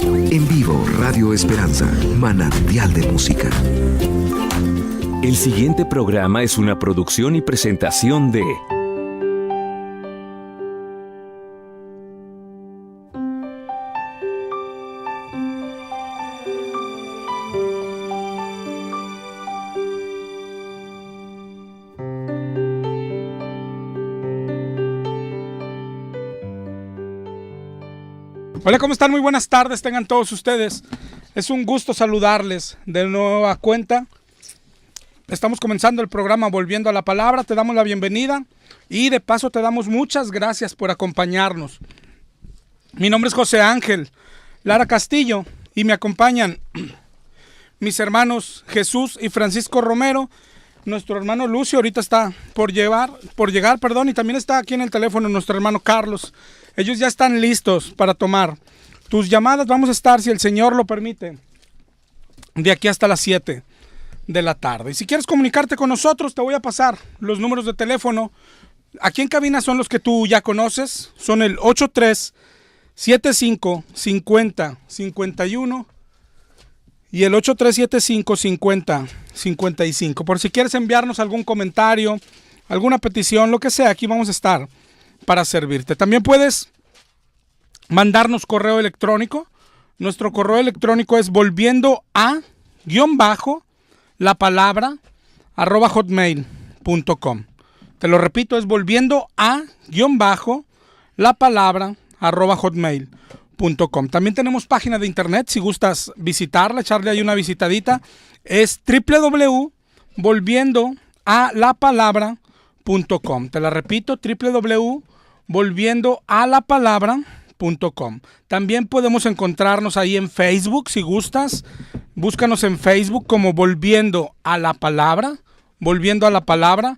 En vivo, Radio Esperanza, manantial de música. El siguiente programa es una producción y presentación de Hola, ¿cómo están? Muy buenas tardes, tengan todos ustedes. Es un gusto saludarles de nueva cuenta. Estamos comenzando el programa Volviendo a la Palabra. Te damos la bienvenida y de paso te damos muchas gracias por acompañarnos. Mi nombre es José Ángel Lara Castillo y me acompañan mis hermanos Jesús y Francisco Romero. Nuestro hermano Lucio ahorita está por llegar, y también está aquí en el teléfono nuestro hermano Carlos. Ellos ya están listos para tomar tus llamadas. Vamos a estar, si el Señor lo permite, de aquí hasta las 7 de la tarde. Y si quieres comunicarte con nosotros, te voy a pasar los números de teléfono. Aquí en cabina son los que tú ya conoces. Son el 8375-5051 y el 8375-5055. Por si quieres enviarnos algún comentario, alguna petición, lo que sea, aquí vamos a estar para servirte. También puedes mandarnos correo electrónico. Nuestro correo electrónico es volviendoa_lapalabra@hotmail.com. Te lo repito, es volviendoa_lapalabra@hotmail.com. También tenemos página de internet, si gustas visitarla, echarle ahí una visitadita. Es www.volviendoalapalabra.com. Te la repito, www.volviendoalapalabra.com. También podemos encontrarnos ahí en Facebook, si gustas. Búscanos en Facebook como Volviendo a la Palabra. Volviendo a la Palabra.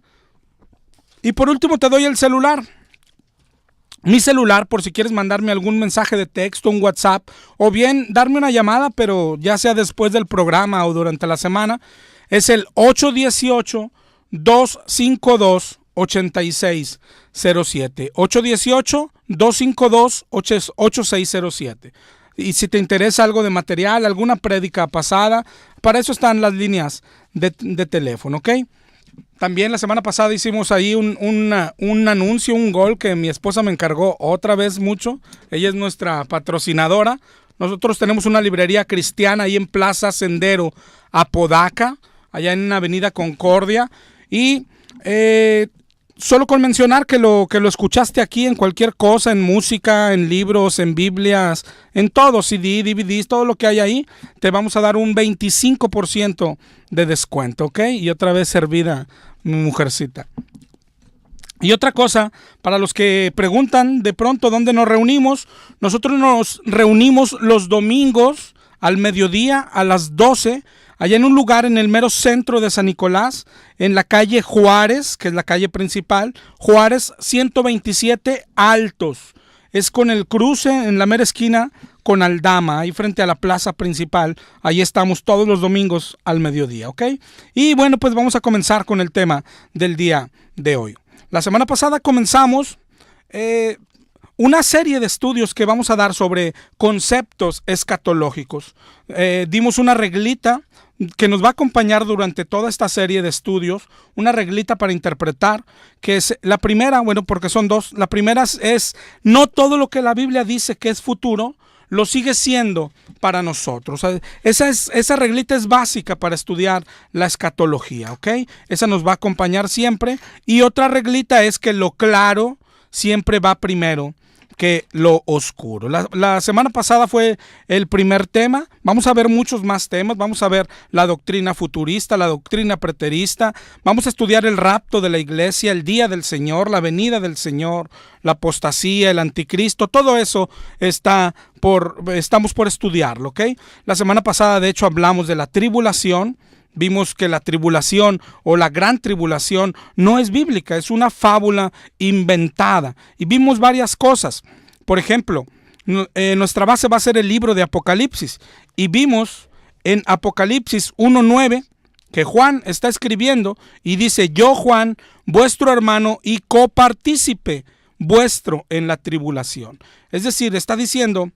Y por último te doy el celular. Mi celular, por si quieres mandarme algún mensaje de texto, un WhatsApp, o bien darme una llamada, pero ya sea después del programa o durante la semana, es el 818-252-8607. 818-252-8607. Y si te interesa algo de material, alguna prédica pasada, para eso están las líneas de teléfono, ¿ok? También la semana pasada hicimos ahí un anuncio, un gol que mi esposa me encargó otra vez mucho. Ella es nuestra patrocinadora. Nosotros tenemos una librería cristiana ahí en Plaza Sendero, Apodaca, allá en Avenida Concordia. Y solo con mencionar que lo escuchaste aquí en cualquier cosa, en música, en libros, en Biblias, en todo, CD, DVDs, todo lo que hay ahí, te vamos a dar un 25% de descuento, ¿ok? Y otra vez servida mi mujercita. Y otra cosa, para los que preguntan de pronto dónde nos reunimos, nosotros nos reunimos los domingos al mediodía a las 12, allá en un lugar en el mero centro de San Nicolás, en la calle Juárez, que es la calle principal, Juárez 127 Altos. Es con el cruce en la mera esquina con Aldama, ahí frente a la plaza principal. Ahí estamos todos los domingos al mediodía, ¿ok? Y bueno, pues vamos a comenzar con el tema del día de hoy. La semana pasada comenzamos una serie de estudios que vamos a dar sobre conceptos escatológicos. Dimos una reglita que nos va a acompañar durante toda esta serie de estudios, una reglita para interpretar, que es la primera, bueno, porque son dos. La primera es no todo lo que la Biblia dice que es futuro, lo sigue siendo para nosotros. Esa reglita es básica para estudiar la escatología, ¿ok? Esa nos va a acompañar siempre. Y otra reglita es que lo claro siempre va primero que lo oscuro. La semana pasada fue el primer tema. Vamos a ver muchos más temas. Vamos a ver la doctrina futurista, la doctrina preterista. Vamos a estudiar el rapto de la iglesia, el día del Señor, la venida del Señor, la apostasía, el anticristo. Todo eso estamos por estudiarlo, ¿ok? La semana pasada, de hecho, hablamos de la tribulación. Vimos que la tribulación o la gran tribulación no es bíblica, es una fábula inventada. Y vimos varias cosas. Por ejemplo, nuestra base va a ser el libro de Apocalipsis. Y vimos en Apocalipsis 1:9 que Juan está escribiendo y dice: yo, Juan, vuestro hermano y copartícipe vuestro en la tribulación. Es decir, está diciendo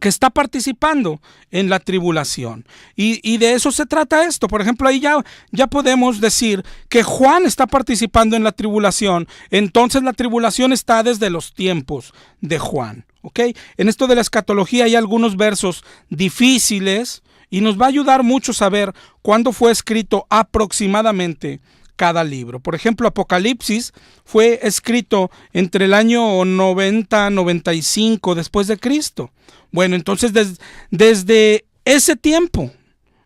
que está participando en la tribulación. Y de eso se trata esto. Por ejemplo, ahí ya podemos decir que Juan está participando en la tribulación. Entonces la tribulación está desde los tiempos de Juan. ¿Ok? En esto de la escatología hay algunos versos difíciles y nos va a ayudar mucho saber cuándo fue escrito aproximadamente cada libro. Por ejemplo, Apocalipsis fue escrito entre el año 90-95 después de Cristo. Bueno, entonces desde ese tiempo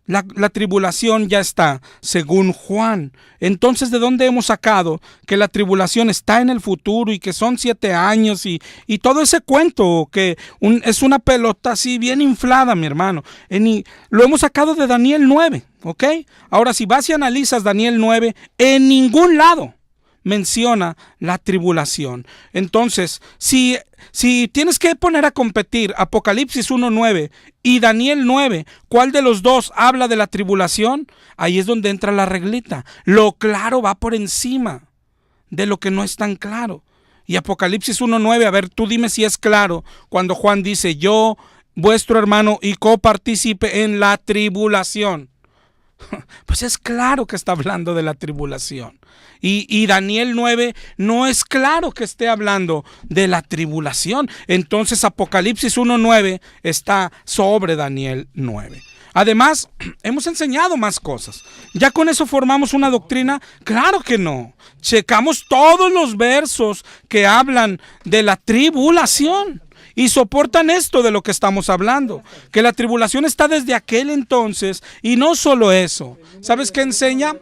la tribulación ya está, según Juan. Entonces, ¿de dónde hemos sacado que la tribulación está en el futuro y que son 7 años y todo ese cuento que es una pelota así bien inflada, mi hermano? Lo hemos sacado de Daniel 9, ¿ok? Ahora, si vas y analizas Daniel 9, en ningún lado menciona la tribulación. Entonces, si tienes que poner a competir Apocalipsis 1:9 y Daniel 9, ¿cuál de los dos habla de la tribulación? Ahí es donde entra la reglita. Lo claro va por encima de lo que no es tan claro. Y Apocalipsis 1:9, a ver, tú dime si es claro cuando Juan dice: yo, vuestro hermano y copartícipe en la tribulación. Pues es claro que está hablando de la tribulación. Y Daniel 9 no es claro que esté hablando de la tribulación. Entonces Apocalipsis 1:9 está sobre Daniel 9. Además, hemos enseñado más cosas. ¿Ya con eso formamos una doctrina? Claro que no. Checamos todos los versos que hablan de la tribulación y soportan esto de lo que estamos hablando, que la tribulación está desde aquel entonces. Y no solo eso, ¿sabes qué enseña?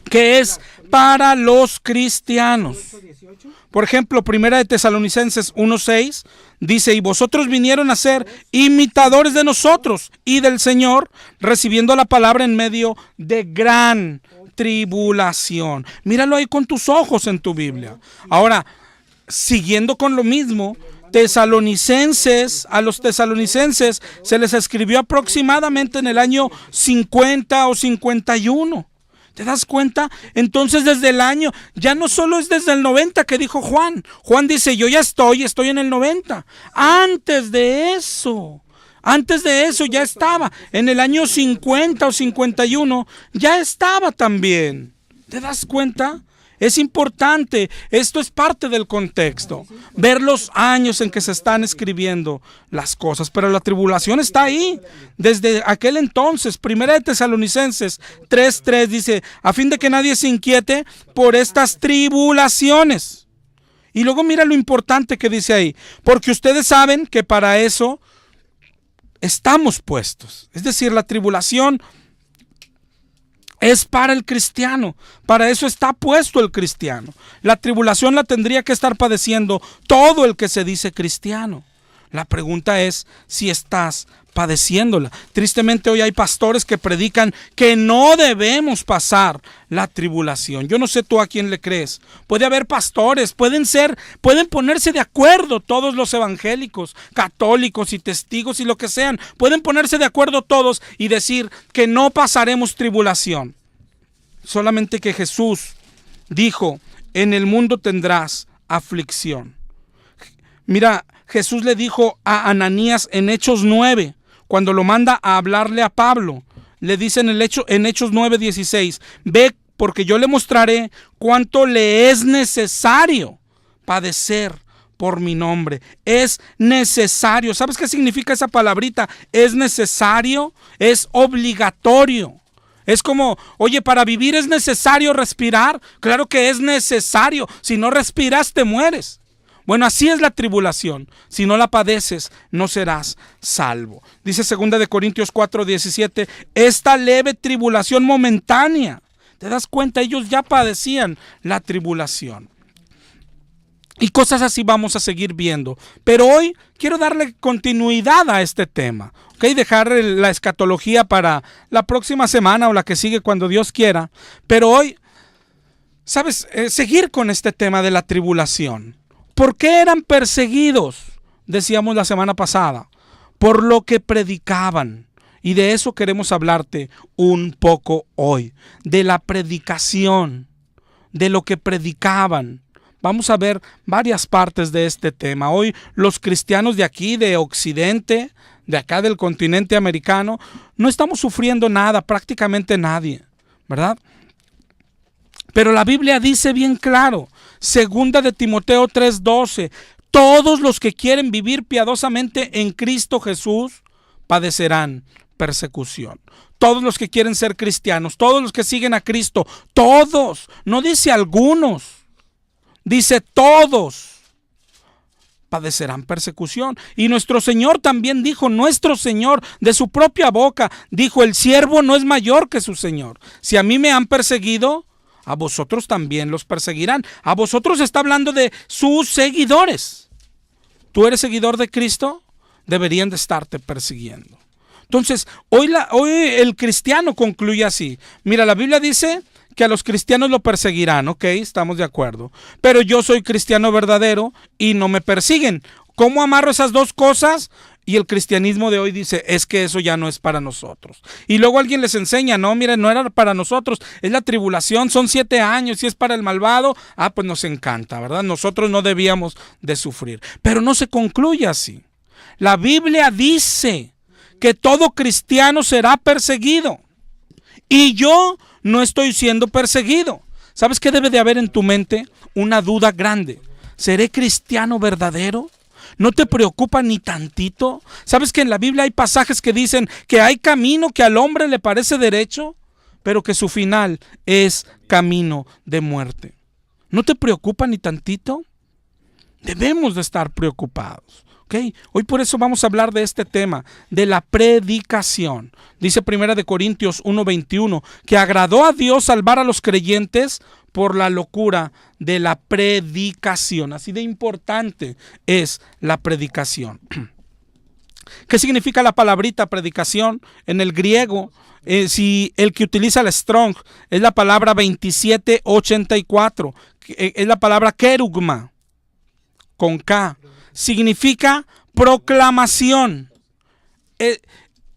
Que es para los cristianos. Por ejemplo, Primera de Tesalonicenses 1:6 dice: y vosotros vinieron a ser imitadores de nosotros y del Señor, recibiendo la palabra en medio de gran tribulación. Míralo ahí con tus ojos en tu Biblia. Ahora, siguiendo con lo mismo, a los tesalonicenses se les escribió aproximadamente en el año 50 o 51. ¿Te das cuenta? Entonces desde el año, ya no solo es desde el 90 que dijo Juan. Juan dice: yo ya estoy en el 90. Antes de eso ya estaba. En el año 50 o 51 ya estaba también. ¿Te das cuenta? Es importante, esto es parte del contexto, ver los años en que se están escribiendo las cosas, pero la tribulación está ahí, desde aquel entonces. Primera de Tesalonicenses 3:3 dice: a fin de que nadie se inquiete por estas tribulaciones. Y luego mira lo importante que dice ahí: porque ustedes saben que para eso estamos puestos. Es decir, la tribulación es para el cristiano, para eso está puesto el cristiano. La tribulación la tendría que estar padeciendo todo el que se dice cristiano. La pregunta es si estás padeciéndola. Tristemente hoy hay pastores que predican que no debemos pasar la tribulación. Yo no sé tú a quién le crees. Puede haber pastores, pueden ponerse de acuerdo todos los evangélicos, católicos y testigos y lo que sean. Pueden ponerse de acuerdo todos y decir que no pasaremos tribulación. Solamente que Jesús dijo: en el mundo tendrás aflicción. Mira, Jesús le dijo a Ananías en Hechos 9, cuando lo manda a hablarle a Pablo, le dice en Hechos 9:16: ve, porque yo le mostraré cuánto le es necesario padecer por mi nombre. Es necesario. ¿Sabes qué significa esa palabrita? Es necesario, es obligatorio. Es como: oye, para vivir es necesario respirar. Claro que es necesario. Si no respiras, te mueres. Bueno, así es la tribulación. Si no la padeces, no serás salvo. Dice 2 Corintios 4:17: esta leve tribulación momentánea. ¿Te das cuenta? Ellos ya padecían la tribulación. Y cosas así vamos a seguir viendo. Pero hoy quiero darle continuidad a este tema. ¿Ok? Dejar la escatología para la próxima semana o la que sigue, cuando Dios quiera. Pero hoy, ¿sabes? Seguir con este tema de la tribulación. ¿Por qué eran perseguidos? Decíamos la semana pasada, por lo que predicaban. Y de eso queremos hablarte un poco hoy, de la predicación, de lo que predicaban. vamos a ver varias partes de este tema. Hoy los cristianos de aquí, de Occidente, de acá del continente americano, no estamos sufriendo nada, prácticamente nadie, ¿verdad? Pero la Biblia dice bien claro, 2 de Timoteo 3:12, todos los que quieren vivir piadosamente en Cristo Jesús padecerán persecución. Todos los que quieren ser cristianos, todos los que siguen a Cristo, todos, no dice algunos, dice todos padecerán persecución. Y nuestro Señor también dijo, nuestro Señor de su propia boca dijo, el siervo no es mayor que su Señor. Si a mí me han perseguido, a vosotros también los perseguirán. A vosotros está hablando de sus seguidores. ¿Tú eres seguidor de Cristo? Deberían de estarte persiguiendo. Entonces, hoy el cristiano concluye así. Mira, la Biblia dice que a los cristianos lo perseguirán, ok, estamos de acuerdo. Pero yo soy cristiano verdadero y no me persiguen. ¿Cómo amarro esas dos cosas? Y el cristianismo de hoy dice, es que eso ya no es para nosotros. Y luego alguien les enseña, no, miren, no era para nosotros, es la tribulación, son 7 años, si es para el malvado, pues nos encanta, ¿verdad? Nosotros no debíamos de sufrir. Pero no se concluye así. La Biblia dice que todo cristiano será perseguido. Y yo no estoy siendo perseguido. ¿Sabes qué debe de haber en tu mente? Una duda grande. ¿Seré cristiano verdadero? ¿No te preocupa ni tantito? ¿Sabes que en la Biblia hay pasajes que dicen que hay camino que al hombre le parece derecho, pero que su final es camino de muerte? ¿No te preocupa ni tantito? Debemos de estar preocupados. Okay. Hoy por eso vamos a hablar de este tema, de la predicación. Dice 1 Corintios 1:21, que agradó a Dios salvar a los creyentes por la locura de la predicación. Así de importante es la predicación. ¿Qué significa la palabrita predicación? En el griego, si el que utiliza el Strong, es la palabra 2784, es la palabra kerugma, con K. Significa proclamación,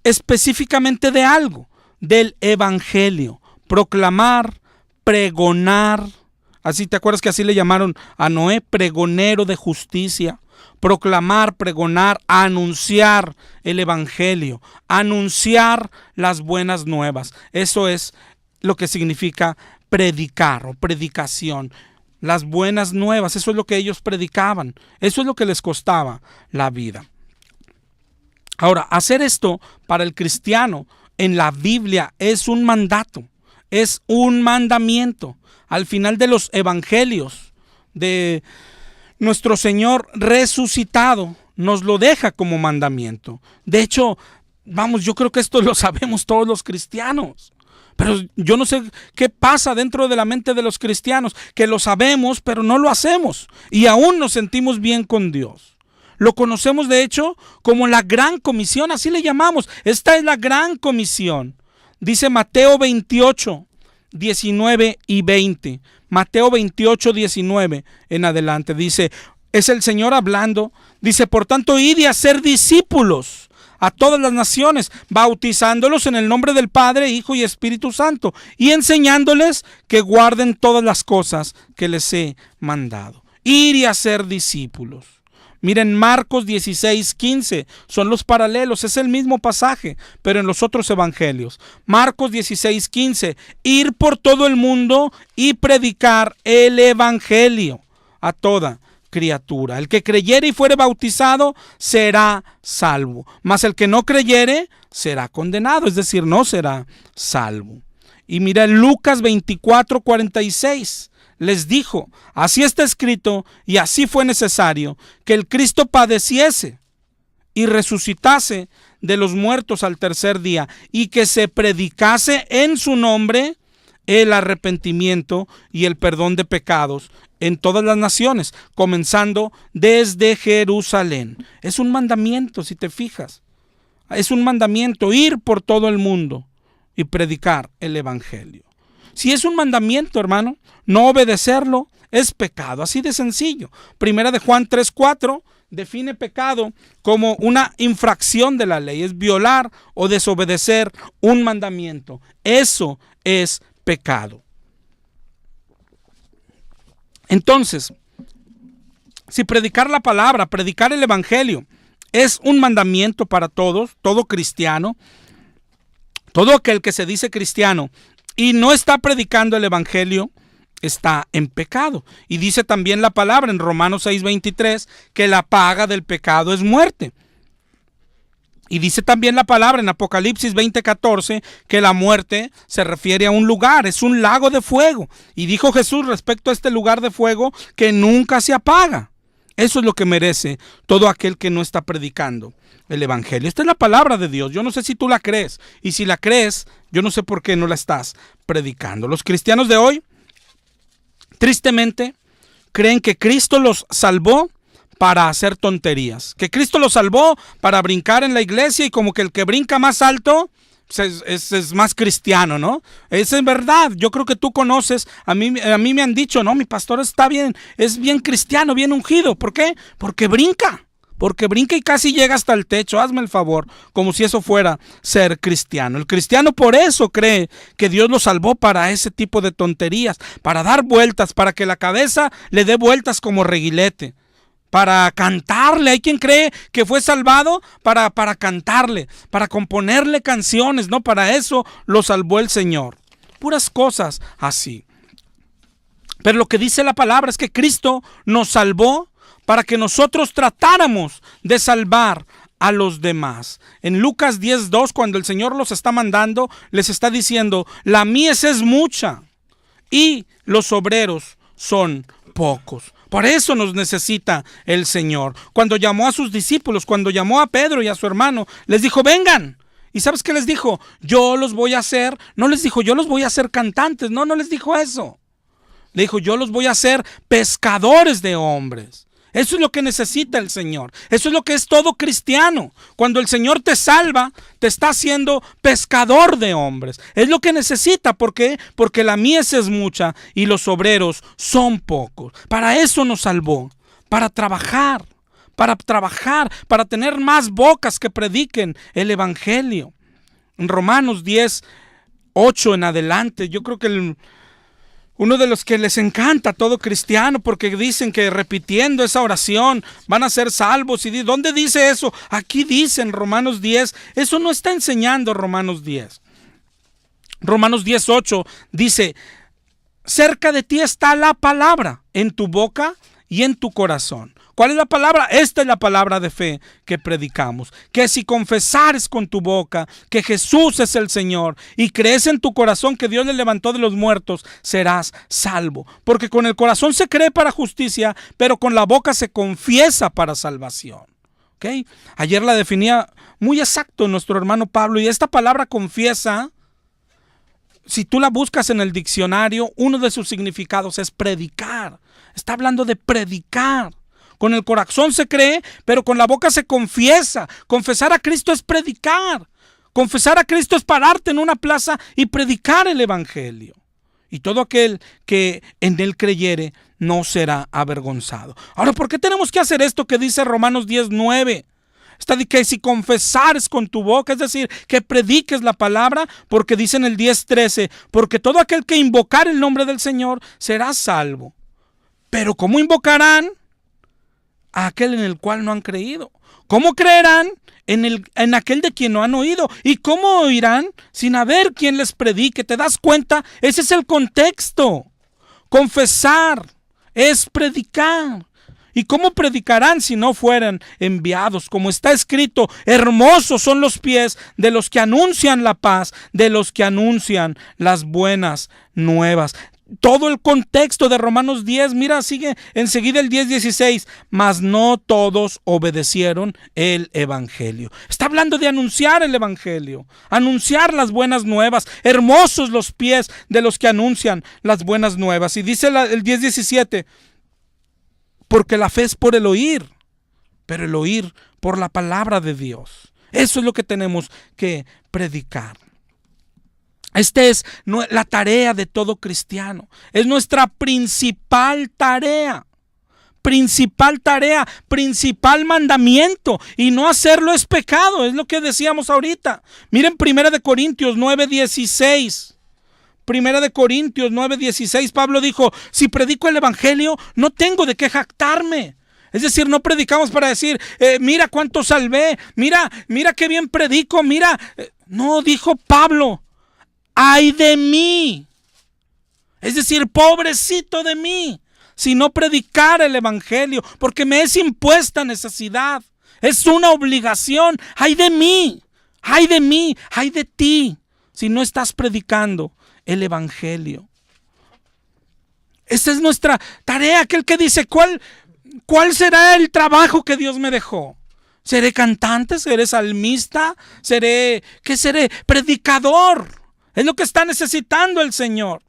específicamente de algo, del evangelio. Proclamar, pregonar. Así, ¿te acuerdas que así le llamaron a Noé? Pregonero de justicia. Proclamar, pregonar, anunciar el evangelio, anunciar las buenas nuevas. Eso es lo que significa predicar o predicación. Las buenas nuevas, eso es lo que ellos predicaban. Eso es lo que les costaba la vida. Ahora, hacer esto para el cristiano en la Biblia es un mandato, es un mandamiento. Al final de los evangelios de nuestro Señor resucitado, nos lo deja como mandamiento. De hecho, yo creo que esto lo sabemos todos los cristianos. Pero yo no sé qué pasa dentro de la mente de los cristianos, que lo sabemos, pero no lo hacemos. Y aún nos sentimos bien con Dios. Lo conocemos, de hecho, como la gran comisión, así le llamamos. Esta es la gran comisión. Dice Mateo 28, 19 y 20. Mateo 28, 19 en adelante. Dice, es el Señor hablando. Dice, por tanto, id y hacer discípulos a todas las naciones, bautizándolos en el nombre del Padre, Hijo y Espíritu Santo, y enseñándoles que guarden todas las cosas que les he mandado. Ir y hacer discípulos. Miren, Marcos 16:15, son los paralelos, es el mismo pasaje, pero en los otros evangelios. Marcos 16:15, ir por todo el mundo y predicar el evangelio a toda criatura. El que creyere y fuere bautizado será salvo, mas el que no creyere será condenado, es decir, no será salvo. Y mira, en Lucas 24:46 les dijo, así está escrito y así fue necesario que el Cristo padeciese y resucitase de los muertos al tercer día, y que se predicase en su nombre el arrepentimiento y el perdón de pecados en todas las naciones, comenzando desde Jerusalén. Es un mandamiento, si te fijas. Es un mandamiento ir por todo el mundo y predicar el evangelio. Si es un mandamiento, hermano, no obedecerlo es pecado, así de sencillo. Primera de Juan 3:4 define pecado como una infracción de la ley, es violar o desobedecer un mandamiento. Eso es pecado. Entonces, Si predicar la palabra, predicar el evangelio, es un mandamiento para todos, todo cristiano, todo aquel que se dice cristiano y no está predicando el evangelio, está en pecado. Y dice también la palabra en Romanos 6:23 que la paga del pecado es muerte. Y dice también la palabra en Apocalipsis 20:14 que la muerte se refiere a un lugar, es un lago de fuego. Y dijo Jesús respecto a este lugar de fuego que nunca se apaga. Eso es lo que merece todo aquel que no está predicando el evangelio. Esta es la palabra de Dios. Yo no sé si tú la crees. Y si la crees, yo no sé por qué no la estás predicando. Los cristianos de hoy, tristemente, creen que Cristo los salvó para hacer tonterías, que Cristo los salvó para brincar en la iglesia y como que el que brinca más alto es más cristiano, ¿no? Eso es verdad. Yo creo que tú conoces, a mí me han dicho, no, mi pastor está bien, es bien cristiano, bien ungido. ¿Por qué? Porque brinca y casi llega hasta el techo. Hazme el favor, como si eso fuera ser cristiano. El cristiano por eso cree que Dios lo salvó para ese tipo de tonterías, para dar vueltas, para que la cabeza le dé vueltas como reguilete, para cantarle. Hay quien cree que fue salvado para cantarle, para componerle canciones, ¿no? Para eso lo salvó el Señor. Puras cosas así. Pero lo que dice la palabra es que Cristo nos salvó para que nosotros tratáramos de salvar a los demás. En Lucas 10:2, cuando el Señor los está mandando, les está diciendo, la mies es mucha y los obreros son pocos. Por eso nos necesita el Señor. Cuando llamó a sus discípulos, cuando llamó a Pedro y a su hermano, les dijo, vengan. ¿Y sabes qué les dijo? Yo los voy a hacer. No les dijo, yo los voy a hacer cantantes. No les dijo eso. Le dijo, yo los voy a hacer pescadores de hombres. Eso es lo que necesita el Señor. Eso es lo que es todo cristiano. Cuando el Señor te salva, te está haciendo pescador de hombres. Es lo que necesita. ¿Por qué? Porque la mies es mucha y los obreros son pocos. Para eso nos salvó. Para trabajar, para tener más bocas que prediquen el evangelio. En Romanos 10:8 en adelante, yo creo que uno de los que les encanta a todo cristiano, porque dicen que repitiendo esa oración van a ser salvos. ¿Y dónde dice eso? Aquí dice en Romanos 10. Eso no está enseñando Romanos 10. Romanos 10:8 dice, cerca de ti está la palabra, en tu boca y en tu corazón. ¿Cuál es la palabra? Esta es la palabra de fe que predicamos. Que si confesares con tu boca que Jesús es el Señor y crees en tu corazón que Dios le levantó de los muertos, serás salvo. Porque con el corazón se cree para justicia, pero con la boca se confiesa para salvación. ¿Okay? Ayer la definía muy exacto nuestro hermano Pablo, y esta palabra confiesa, si tú la buscas en el diccionario, uno de sus significados es predicar. Está hablando de predicar. Con el corazón se cree, pero con la boca se confiesa. Confesar a Cristo es predicar. Confesar a Cristo es pararte en una plaza y predicar el evangelio. Y todo aquel que en él creyere no será avergonzado. Ahora, ¿por qué tenemos que hacer esto que dice Romanos 10:9? Está de que si confesares con tu boca, es decir, que prediques la palabra, porque dice en el 10:13, porque todo aquel que invocar el nombre del Señor será salvo. Pero ¿cómo invocarán a aquel en el cual no han creído? ¿Cómo creerán en aquel de quien no han oído? ¿Y cómo oirán sin haber quien les predique? ¿Te das cuenta? Ese es el contexto. Confesar es predicar. ¿Y cómo predicarán si no fueran enviados? Como está escrito, hermosos son los pies de los que anuncian la paz, de los que anuncian las buenas nuevas. Todo el contexto de Romanos 10, mira, sigue enseguida el 10:16, mas no todos obedecieron el evangelio. Está hablando de anunciar el evangelio, anunciar las buenas nuevas. Hermosos los pies de los que anuncian las buenas nuevas. Y dice el 10:17, porque la fe es por el oír, pero el oír por la palabra de Dios. Eso es lo que tenemos que predicar. Esta es la tarea de todo cristiano. Es nuestra principal tarea. Principal mandamiento. Y no hacerlo es pecado. Es lo que decíamos ahorita. Miren 1 Corintios 9:16. 1 Corintios 9:16. Pablo dijo, si predico el evangelio, no tengo de qué jactarme. Es decir, no predicamos para decir, mira cuánto salvé, mira qué bien predico, mira. No, dijo Pablo, ay de mí. Es decir, pobrecito de mí, si no predicara el evangelio, porque me es impuesta necesidad. Es una obligación. Ay de mí, ay de mí, ay de ti, si no estás predicando el evangelio. Esta es nuestra tarea. Aquel que dice, ¿cuál será el trabajo que Dios me dejó? ¿Seré cantante? ¿Seré salmista? ¿Qué seré? Predicador. Es lo que está necesitando el Señor.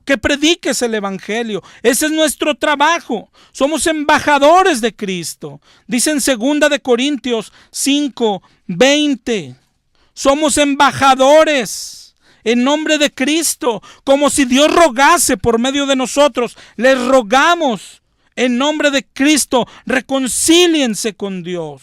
Que prediques el evangelio. Ese es nuestro trabajo. Somos embajadores de Cristo. Dice en 2 de Corintios 5:20. Somos embajadores en nombre de Cristo, como si Dios rogase por medio de nosotros. Les rogamos en nombre de Cristo, reconcíliense con Dios.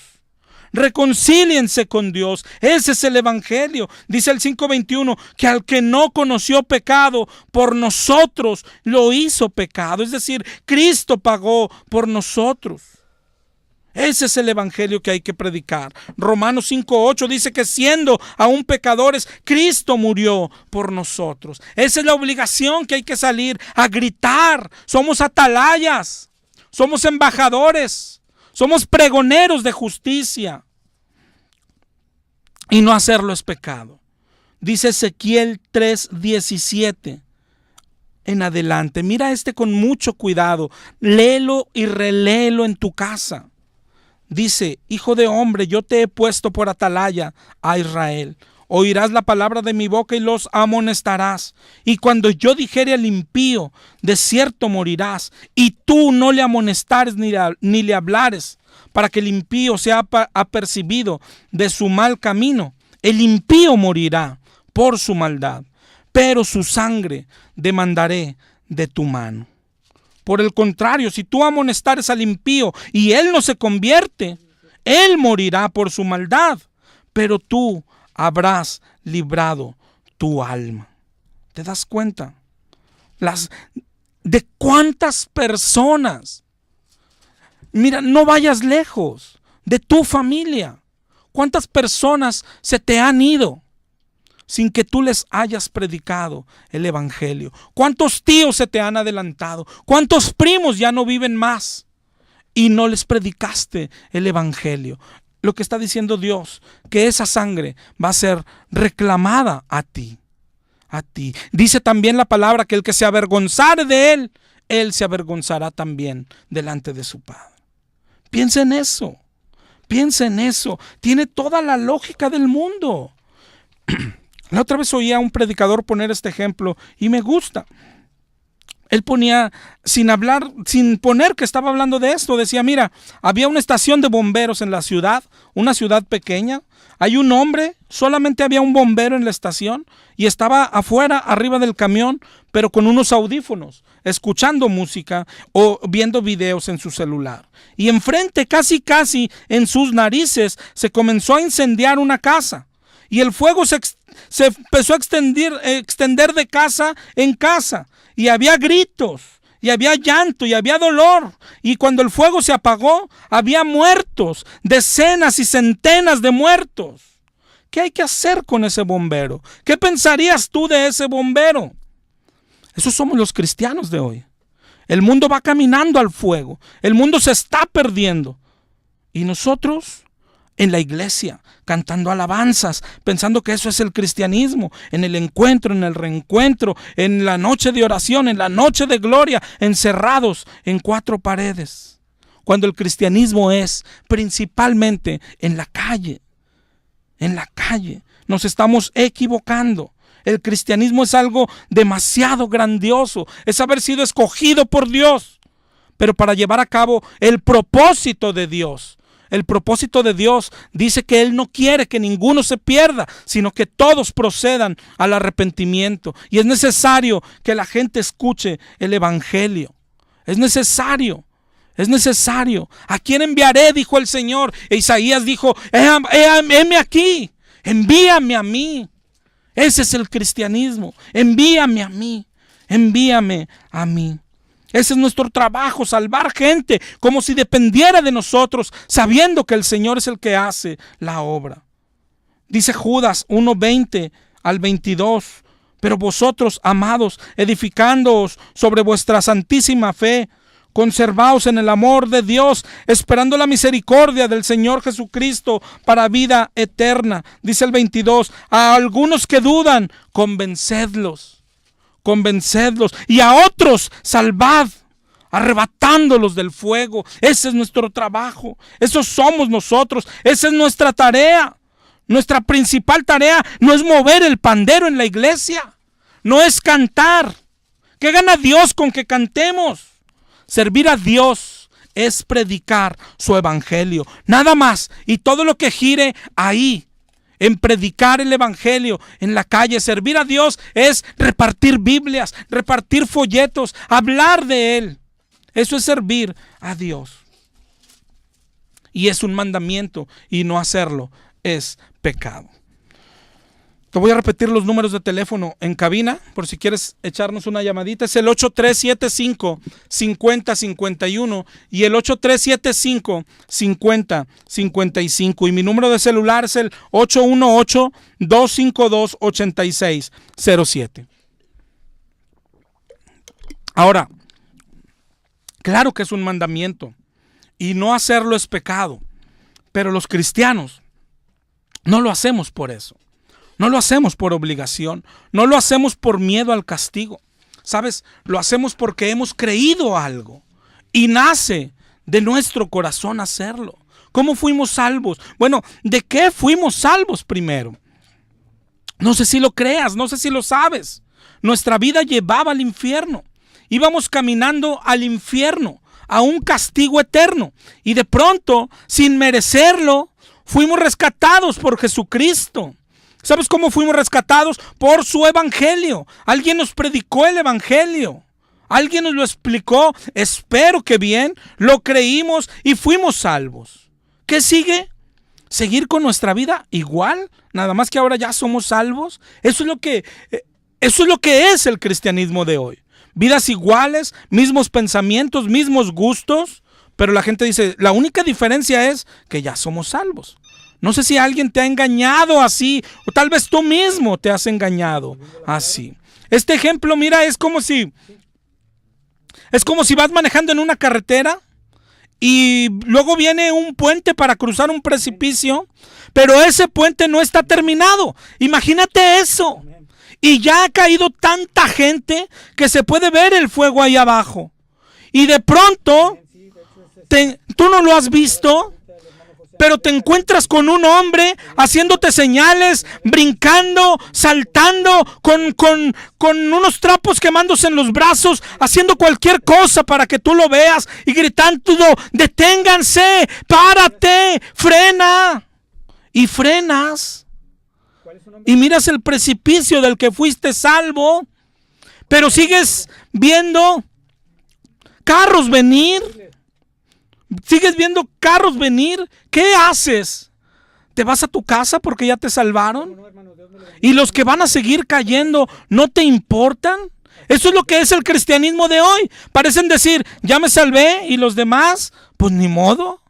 Reconcíliense con Dios. Ese es el evangelio. Dice el 5:21 que al que no conoció pecado, por nosotros lo hizo pecado. Es decir, Cristo pagó por nosotros. Ese es el evangelio que hay que predicar. Romanos 5:8 dice que siendo aún pecadores, Cristo murió por nosotros. Esa es la obligación que hay que salir a gritar. Somos atalayas, somos embajadores, somos pregoneros de justicia. Y no hacerlo es pecado. Dice Ezequiel 3:17 en adelante. Mira con mucho cuidado. Léelo y reléelo en tu casa. Dice, hijo de hombre, yo te he puesto por atalaya a Israel. Oirás la palabra de mi boca y los amonestarás. Y cuando yo dijere al impío, de cierto morirás, y tú no le amonestares ni le hablares, para que el impío sea apercibido de su mal camino, el impío morirá por su maldad, pero su sangre demandaré de tu mano. Por el contrario, si tú amonestares al impío y él no se convierte, él morirá por su maldad, pero tú habrás librado tu alma. ¿Te das cuenta? De cuántas personas. Mira, no vayas lejos de tu familia. ¿Cuántas personas se te han ido sin que tú les hayas predicado el evangelio? ¿Cuántos tíos se te han adelantado? ¿Cuántos primos ya no viven más y no les predicaste el evangelio? Lo que está diciendo Dios, que esa sangre va a ser reclamada a ti. A ti. Dice también la palabra que el que se avergonzare de él, él se avergonzará también delante de su Padre. Piensa en eso. Piensa en eso. Tiene toda la lógica del mundo. La otra vez oí a un predicador poner este ejemplo y me gusta. Él ponía, sin poner que estaba hablando de esto, decía, mira, había una estación de bomberos en la ciudad, una ciudad pequeña. Hay un hombre, solamente había un bombero en la estación y estaba afuera, arriba del camión, pero con unos audífonos, escuchando música o viendo videos en su celular. Y enfrente, casi en sus narices, se comenzó a incendiar una casa. Y el fuego se empezó a extender de casa en casa. Y había gritos, y había llanto, y había dolor. Y cuando el fuego se apagó, había muertos, decenas y centenas de muertos. ¿Qué hay que hacer con ese bombero? ¿Qué pensarías tú de ese bombero? Esos somos los cristianos de hoy. El mundo va caminando al fuego. El mundo se está perdiendo. Y nosotros en la iglesia, cantando alabanzas, pensando que eso es el cristianismo, en el encuentro, en el reencuentro, en la noche de oración, en la noche de gloria, encerrados en 4 paredes. Cuando el cristianismo es principalmente en la calle. En la calle. Nos estamos equivocando. El cristianismo es algo demasiado grandioso. Es haber sido escogido por Dios, pero para llevar a cabo el propósito de Dios. El propósito de Dios dice que Él no quiere que ninguno se pierda, sino que todos procedan al arrepentimiento. Y es necesario que la gente escuche el evangelio. Es necesario. ¿A quién enviaré? Dijo el Señor. E Isaías dijo, heme aquí, envíame a mí. Ese es el cristianismo. Envíame a mí. Ese es nuestro trabajo, salvar gente como si dependiera de nosotros, sabiendo que el Señor es el que hace la obra. Dice Judas 1:20 al 22, pero vosotros, amados, edificándoos sobre vuestra santísima fe, conservaos en el amor de Dios, esperando la misericordia del Señor Jesucristo para vida eterna. Dice el 22, a algunos que dudan, convencedlos, y a otros salvad, arrebatándolos del fuego. Ese es nuestro trabajo, esos somos nosotros, esa es nuestra tarea. Nuestra principal tarea no es mover el pandero en la iglesia, no es cantar. ¿Qué gana Dios con que cantemos? Servir a Dios es predicar su evangelio, nada más. Y todo lo que gire ahí, en predicar el evangelio en la calle, servir a Dios es repartir Biblias, repartir folletos, hablar de Él. Eso es servir a Dios. Y es un mandamiento, y no hacerlo es pecado. Te voy a repetir los números de teléfono en cabina, por si quieres echarnos una llamadita. Es el 8375-5051 y el 8375-5055. Y mi número de celular es el 818-252-8607. Ahora, claro que es un mandamiento y no hacerlo es pecado, pero los cristianos no lo hacemos por eso. No lo hacemos por obligación, no lo hacemos por miedo al castigo. ¿Sabes? Lo hacemos porque hemos creído algo y nace de nuestro corazón hacerlo. ¿Cómo fuimos salvos? Bueno, ¿de qué fuimos salvos primero? No sé si lo creas, no sé si lo sabes. Nuestra vida llevaba al infierno. Íbamos caminando al infierno, a un castigo eterno. Y de pronto, sin merecerlo, fuimos rescatados por Jesucristo. ¿Sabes cómo fuimos rescatados? Por su evangelio. Alguien nos predicó el evangelio. Alguien nos lo explicó. Espero que bien. Lo creímos y fuimos salvos. ¿Qué sigue? ¿Seguir con nuestra vida igual? Nada más que ahora ya somos salvos. Eso es lo que es el cristianismo de hoy. Vidas iguales, mismos pensamientos, mismos gustos. Pero la gente dice, la única diferencia es que ya somos salvos. No sé si alguien te ha engañado así, o tal vez tú mismo te has engañado así. Este ejemplo, mira, es como si vas manejando en una carretera y luego viene un puente para cruzar un precipicio, pero ese puente no está terminado. Imagínate eso. Y ya ha caído tanta gente que se puede ver el fuego ahí abajo. Y de pronto, tú no lo has visto, pero te encuentras con un hombre haciéndote señales, brincando, saltando, con unos trapos quemándose en los brazos, haciendo cualquier cosa para que tú lo veas y gritando, deténganse, párate, frena. Y frenas. Y miras el precipicio del que fuiste salvo, pero sigues viendo carros venir. ¿Sigues viendo carros venir? ¿Qué haces? ¿Te vas a tu casa porque ya te salvaron? ¿Y los que van a seguir cayendo no te importan? Eso es lo que es el cristianismo de hoy. Parecen decir, ya me salvé y los demás, pues ni modo.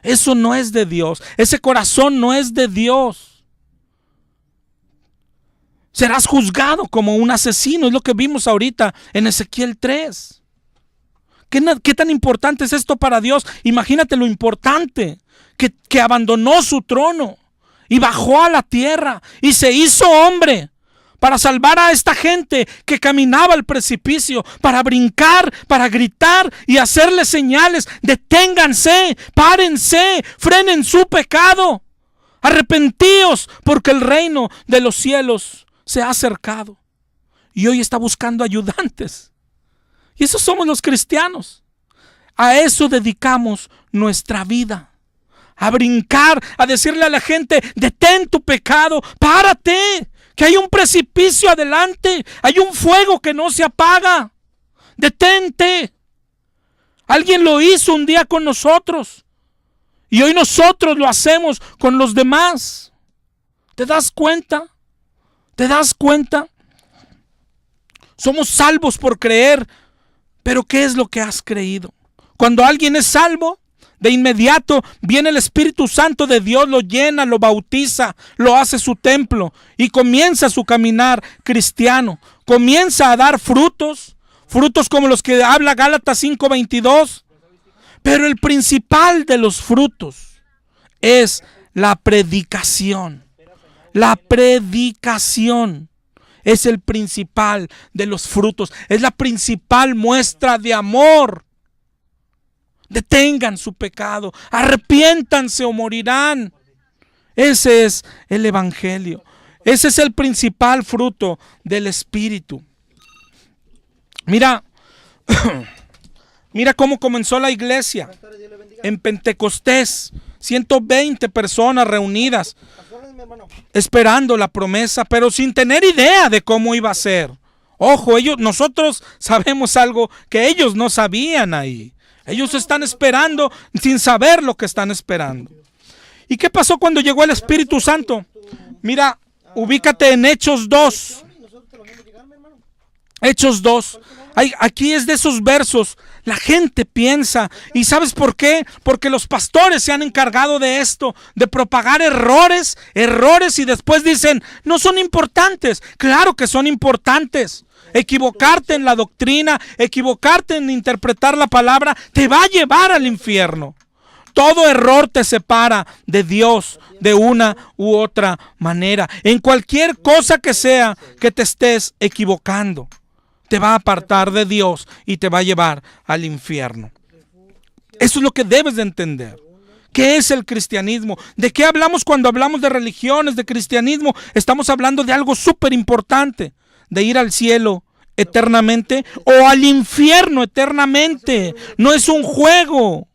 Eso no es de Dios. Ese corazón no es de Dios. Serás juzgado como un asesino. Es lo que vimos ahorita en Ezequiel 3. ¿Qué tan importante es esto para Dios? Imagínate lo importante, que abandonó su trono y bajó a la tierra y se hizo hombre para salvar a esta gente que caminaba al precipicio, para brincar, para gritar y hacerle señales. Deténganse, párense, frenen su pecado, arrepentíos porque el reino de los cielos se ha acercado. Y hoy está buscando ayudantes. Y esos somos los cristianos. A eso dedicamos nuestra vida. A brincar, a decirle a la gente, detén tu pecado, párate, que hay un precipicio adelante, hay un fuego que no se apaga. Detente. Alguien lo hizo un día con nosotros y hoy nosotros lo hacemos con los demás. ¿Te das cuenta? ¿Te das cuenta? Somos salvos por creer, Pero ¿qué es lo que has creído? Cuando alguien es salvo, de inmediato viene el Espíritu Santo de Dios, lo llena, lo bautiza, lo hace su templo y comienza su caminar cristiano. Comienza a dar frutos como los que habla Gálatas 5:22. Pero el principal de los frutos es la predicación. La predicación es el principal de los frutos. Es la principal muestra de amor. Detengan su pecado, arrepiéntanse o morirán. Ese es el evangelio. Ese es el principal fruto del Espíritu. Mira, mira cómo comenzó la iglesia en Pentecostés. 120 personas reunidas, esperando la promesa, pero sin tener idea de cómo iba a ser. Ojo, nosotros sabemos algo que ellos no sabían ahí. Ellos están esperando sin saber lo que están esperando. ¿Y qué pasó cuando llegó el Espíritu Santo? Mira, ubícate en Hechos 2. Hechos 2. Aquí es de esos versos. La gente piensa. ¿Y sabes por qué? Porque los pastores se han encargado de esto, de propagar errores y después dicen, no son importantes. Claro que son importantes. Equivocarte en la doctrina, equivocarte en interpretar la palabra, te va a llevar al infierno. Todo error te separa de Dios de una u otra manera. En cualquier cosa que sea que te estés equivocando, te va a apartar de Dios y te va a llevar al infierno. Eso es lo que debes de entender. ¿Qué es el cristianismo? ¿De qué hablamos cuando hablamos de religiones, de cristianismo? Estamos hablando de algo súper importante. De ir al cielo eternamente o al infierno eternamente. No es un juego,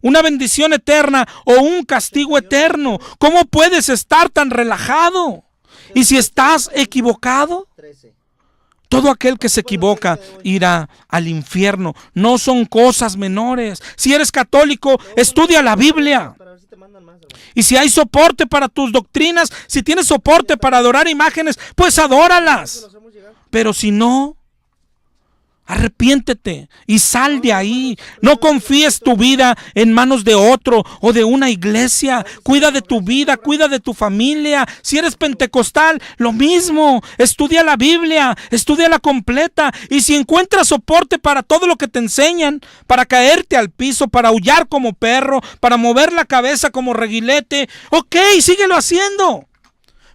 una bendición eterna o un castigo eterno. ¿Cómo puedes estar tan relajado? Y si estás equivocado, todo aquel que se equivoca irá al infierno. No son cosas menores. Si eres católico, estudia la Biblia. Y si hay soporte para tus doctrinas, si tienes soporte para adorar imágenes, pues adóralas. Pero si no, arrepiéntete y sal de ahí. No confíes tu vida en manos de otro o de una iglesia. Cuida de tu vida, cuida de tu familia. Si eres pentecostal, lo mismo. Estudia la Biblia, estúdiala completa. Y si encuentras soporte para todo lo que te enseñan, para caerte al piso, para aullar como perro, para mover la cabeza como reguilete, ok, síguelo haciendo.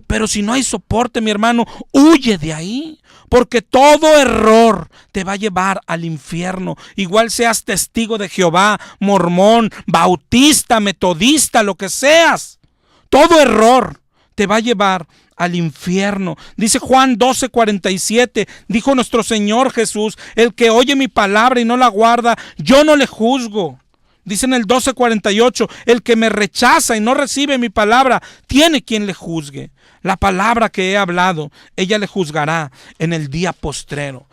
Pero si no hay soporte, mi hermano, huye de ahí. Porque todo error te va a llevar al infierno. Igual seas testigo de Jehová, mormón, bautista, metodista, lo que seas. Todo error te va a llevar al infierno. Dice Juan 12:47, dijo nuestro Señor Jesús, el que oye mi palabra y no la guarda, yo no le juzgo. Dice en el 12:48, el que me rechaza y no recibe mi palabra, tiene quien le juzgue. La palabra que he hablado, ella le juzgará en el día postrero.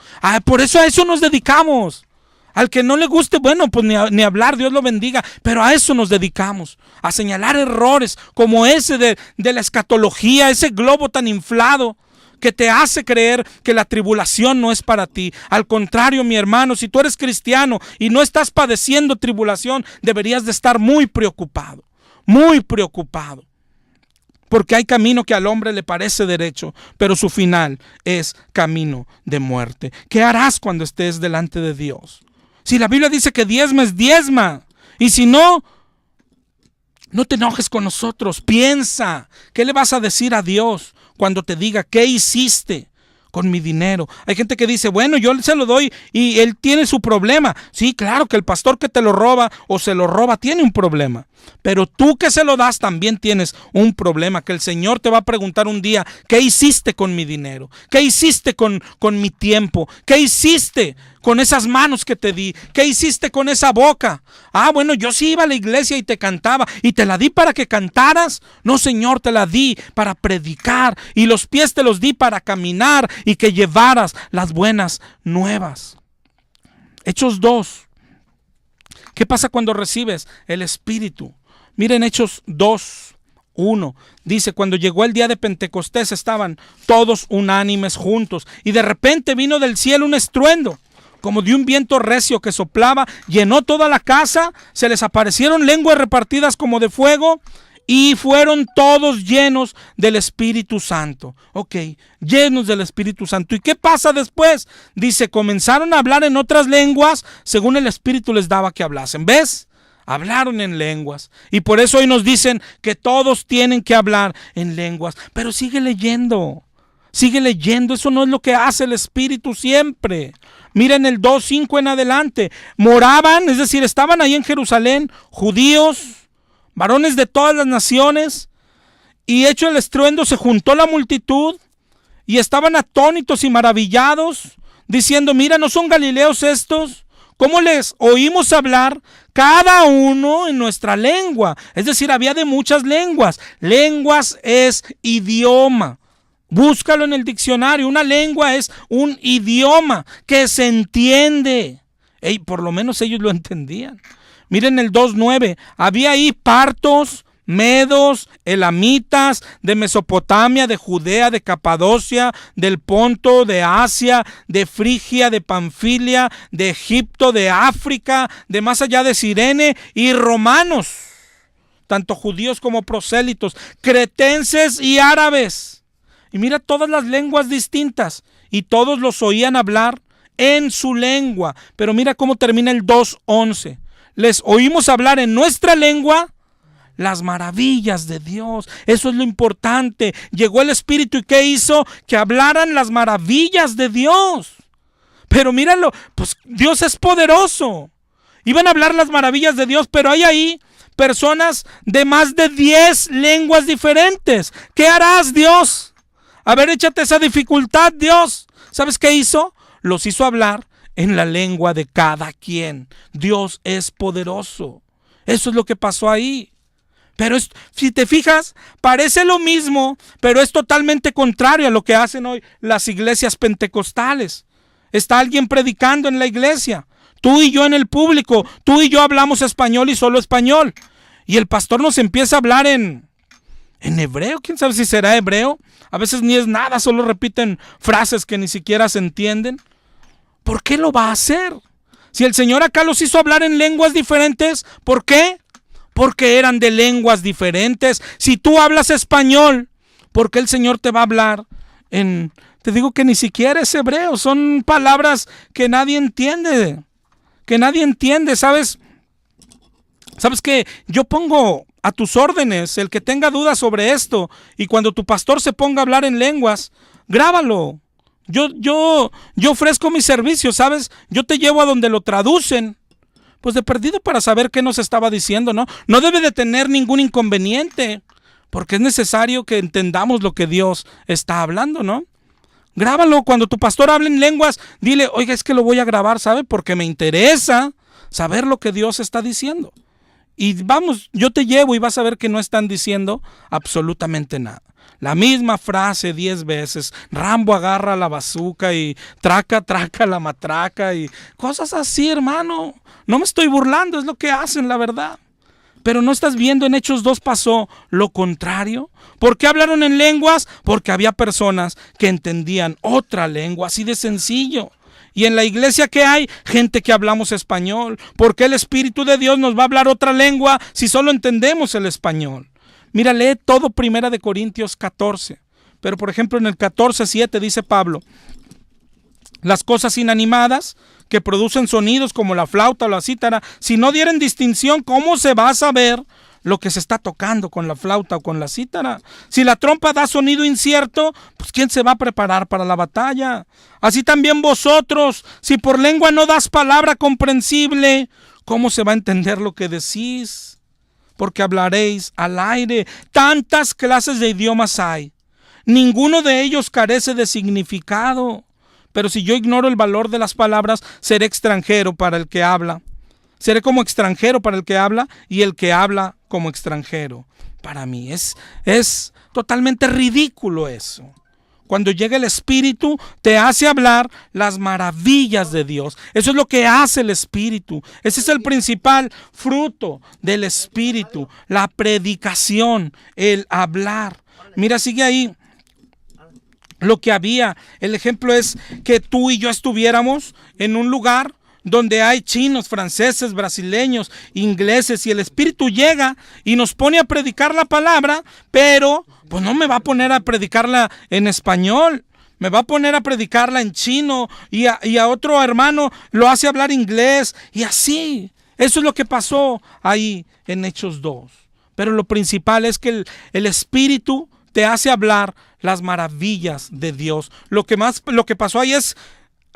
Por eso a eso nos dedicamos. Al que no le guste, bueno, pues ni hablar, Dios lo bendiga. Pero a eso nos dedicamos, a señalar errores como ese de la escatología, ese globo tan inflado que te hace creer que la tribulación no es para ti. Al contrario, mi hermano, si tú eres cristiano y no estás padeciendo tribulación, deberías de estar muy preocupado, muy preocupado. Porque hay camino que al hombre le parece derecho, pero su final es camino de muerte. ¿Qué harás cuando estés delante de Dios? Si la Biblia dice que diezmes, diezma. Y si no, no te enojes con nosotros. Piensa, ¿qué le vas a decir a Dios cuando te diga qué hiciste con mi dinero? Hay gente que dice, bueno, yo se lo doy y él tiene su problema. Sí, claro que el pastor que te lo roba o se lo roba tiene un problema. Pero tú que se lo das también tienes un problema, que el Señor te va a preguntar un día, ¿qué hiciste con mi dinero? ¿Qué hiciste con mi tiempo? ¿Qué hiciste con esas manos que te di? ¿Qué hiciste con esa boca? Bueno, yo sí iba a la iglesia y te cantaba y te la di para que cantaras. No, Señor, te la di para predicar y los pies te los di para caminar y que llevaras las buenas nuevas. Hechos 2. ¿Qué pasa cuando recibes el Espíritu? Miren Hechos 2:1. Dice, cuando llegó el día de Pentecostés estaban todos unánimes juntos y de repente vino del cielo un estruendo como de un viento recio que soplaba, llenó toda la casa, se les aparecieron lenguas repartidas como de fuego, y fueron todos llenos del Espíritu Santo. Ok, llenos del Espíritu Santo. ¿Y qué pasa después? Dice, comenzaron a hablar en otras lenguas según el Espíritu les daba que hablasen. ¿Ves? Hablaron en lenguas. Y por eso hoy nos dicen que todos tienen que hablar en lenguas. Pero sigue leyendo. Sigue leyendo. Eso no es lo que hace el Espíritu siempre. Miren el 2:5 en adelante. Moraban, es decir, estaban ahí en Jerusalén, judíos, varones de todas las naciones, y hecho el estruendo se juntó la multitud y estaban atónitos y maravillados, diciendo, mira, ¿no son galileos estos? ¿Cómo les oímos hablar cada uno en nuestra lengua? Es decir, había de muchas lenguas. Lenguas es idioma. Búscalo en el diccionario. Una lengua es un idioma que se entiende. Por lo menos ellos lo entendían. Miren el 2:9, había ahí partos, medos, elamitas, de Mesopotamia, de Judea, de Capadocia, del Ponto, de Asia, de Frigia, de Panfilia, de Egipto, de África, de más allá de Cirene, y romanos, tanto judíos como prosélitos, cretenses y árabes. Y mira todas las lenguas distintas, y todos los oían hablar en su lengua. Pero mira cómo termina el 2:11. Les oímos hablar en nuestra lengua las maravillas de Dios. Eso es lo importante. Llegó el Espíritu y ¿qué hizo? Que hablaran las maravillas de Dios. Pero míralo, pues Dios es poderoso. Iban a hablar las maravillas de Dios, pero hay ahí personas de más de 10 lenguas diferentes. ¿Qué harás, Dios? A ver, échate esa dificultad, Dios. ¿Sabes qué hizo? Los hizo hablar en la lengua de cada quien. Dios es poderoso. Eso es lo que pasó ahí. Pero si te fijas, parece lo mismo, pero es totalmente contrario a lo que hacen hoy las iglesias pentecostales. Está alguien predicando en la iglesia, tú y yo en el público, tú y yo hablamos español y solo español, y el pastor nos empieza a hablar en hebreo. ¿Quién sabe si será hebreo? A veces ni es nada, solo repiten frases que ni siquiera se entienden. ¿Por qué lo va a hacer? Si el Señor acá los hizo hablar en lenguas diferentes, ¿por qué? Porque eran de lenguas diferentes. Si tú hablas español, ¿por qué el Señor te va a hablar en... Te digo que ni siquiera es hebreo, son palabras que nadie entiende. Que nadie entiende, ¿sabes? ¿Sabes qué? Yo pongo a tus órdenes el que tenga dudas sobre esto, y cuando tu pastor se ponga a hablar en lenguas, grábalo. Yo ofrezco mi servicio, ¿sabes? Yo te llevo a donde lo traducen, pues de perdido para saber qué nos estaba diciendo, ¿no? No debe de tener ningún inconveniente, porque es necesario que entendamos lo que Dios está hablando, ¿no? Grábalo. Cuando tu pastor hable en lenguas, dile, oiga, es que lo voy a grabar, ¿sabe? Porque me interesa saber lo que Dios está diciendo. Y vamos, yo te llevo y vas a ver que no están diciendo absolutamente nada. La misma frase 10 veces. Rambo agarra la bazuca y traca la matraca y cosas así, hermano. No me estoy burlando, es lo que hacen, la verdad. Pero ¿no estás viendo? En Hechos 2 pasó lo contrario. ¿Por qué hablaron en lenguas? Porque había personas que entendían otra lengua, así de sencillo. Y en la iglesia, ¿qué hay? Gente que hablamos español. ¿Por qué el Espíritu de Dios nos va a hablar otra lengua si solo entendemos el español? Mira, lee todo 1 Corintios 14. Pero por ejemplo en el 14:7 dice Pablo, las cosas inanimadas que producen sonidos como la flauta o la cítara, si no dieren distinción, ¿cómo se va a saber lo que se está tocando con la flauta o con la cítara? Si la trompa da sonido incierto, pues ¿quién se va a preparar para la batalla? Así también vosotros, si por lengua no das palabra comprensible, ¿cómo se va a entender lo que decís? Porque hablaréis al aire. Tantas clases de idiomas hay. Ninguno de ellos carece de significado. Pero si yo ignoro el valor de las palabras, seré extranjero para el que habla. Seré como extranjero para el que habla, y el que habla como extranjero para mí. Es totalmente ridículo eso. Cuando llega el Espíritu, te hace hablar las maravillas de Dios. Eso es lo que hace el Espíritu. Ese es el principal fruto del Espíritu. La predicación, el hablar. Mira, sigue ahí. lo que había. El ejemplo es que tú y yo estuviéramos en un lugar donde hay chinos, franceses, brasileños, ingleses, y el Espíritu llega y nos pone a predicar la palabra, pero pues no me va a poner a predicarla en español, me va a poner a predicarla en chino, y a otro hermano lo hace hablar inglés, y así. Eso es lo que pasó ahí en Hechos 2. Pero lo principal es que el Espíritu te hace hablar las maravillas de Dios. Lo que pasó ahí es,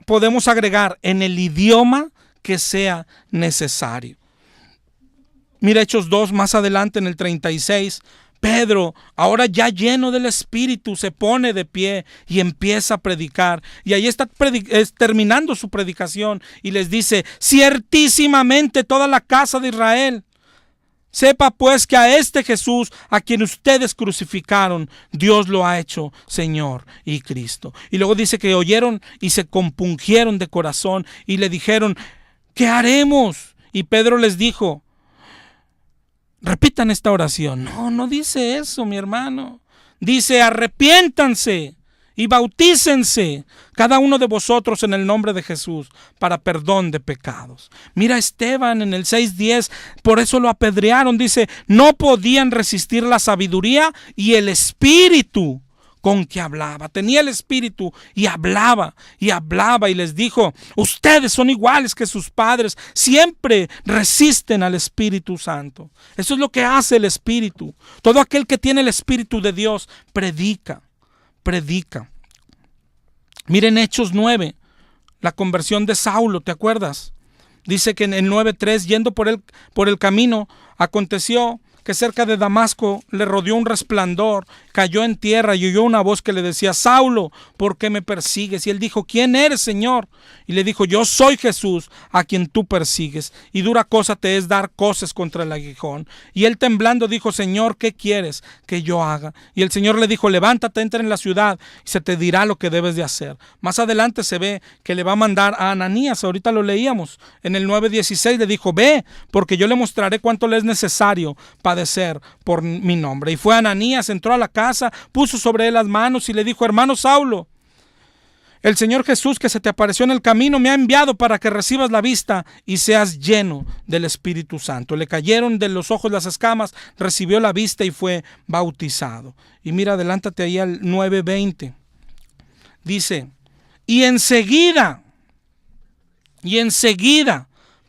podemos agregar, en el idioma que sea necesario. Mira Hechos 2, más adelante en el 36, Pedro, ahora ya lleno del Espíritu, se pone de pie y empieza a predicar. Y ahí está terminando su predicación y les dice: ciertísimamente toda la casa de Israel, sepa pues que a este Jesús, a quien ustedes crucificaron, Dios lo ha hecho Señor y Cristo. Y luego dice que oyeron y se compungieron de corazón y le dijeron: ¿qué haremos? Y Pedro les dijo, repitan esta oración. No dice eso, mi hermano. Dice: arrepiéntanse y bautícense cada uno de vosotros en el nombre de Jesús para perdón de pecados. Mira a Esteban en el 6:10, por eso lo apedrearon. Dice: no podían resistir la sabiduría y el espíritu con que hablaba. Tenía el Espíritu y hablaba y les dijo: ustedes son iguales que sus padres, siempre resisten al Espíritu Santo. Eso es lo que hace el Espíritu. Todo aquel que tiene el Espíritu de Dios predica. Miren Hechos 9, la conversión de Saulo, ¿te acuerdas? Dice que en el 9:3, yendo por el camino, aconteció que cerca de Damasco le rodeó un resplandor, cayó en tierra y oyó una voz que le decía: Saulo, ¿por qué me persigues? Y él dijo: ¿quién eres, Señor? Y le dijo: yo soy Jesús, a quien tú persigues, y dura cosa te es dar coces contra el aguijón. Y él temblando dijo: Señor, ¿qué quieres que yo haga? Y el Señor le dijo: levántate, entra en la ciudad y se te dirá lo que debes de hacer. Más adelante se ve que le va a mandar a Ananías, ahorita lo leíamos, en el 9:16 le dijo: ve, porque yo le mostraré cuánto le es necesario padecer por mi nombre. Y fue Ananías, entró a la casa, puso sobre él las manos y le dijo: hermano Saulo, el Señor Jesús que se te apareció en el camino me ha enviado para que recibas la vista y seas lleno del Espíritu Santo. Le cayeron de los ojos las escamas, recibió la vista y fue bautizado. Y mira, adelántate ahí al 9:20. Dice: y enseguida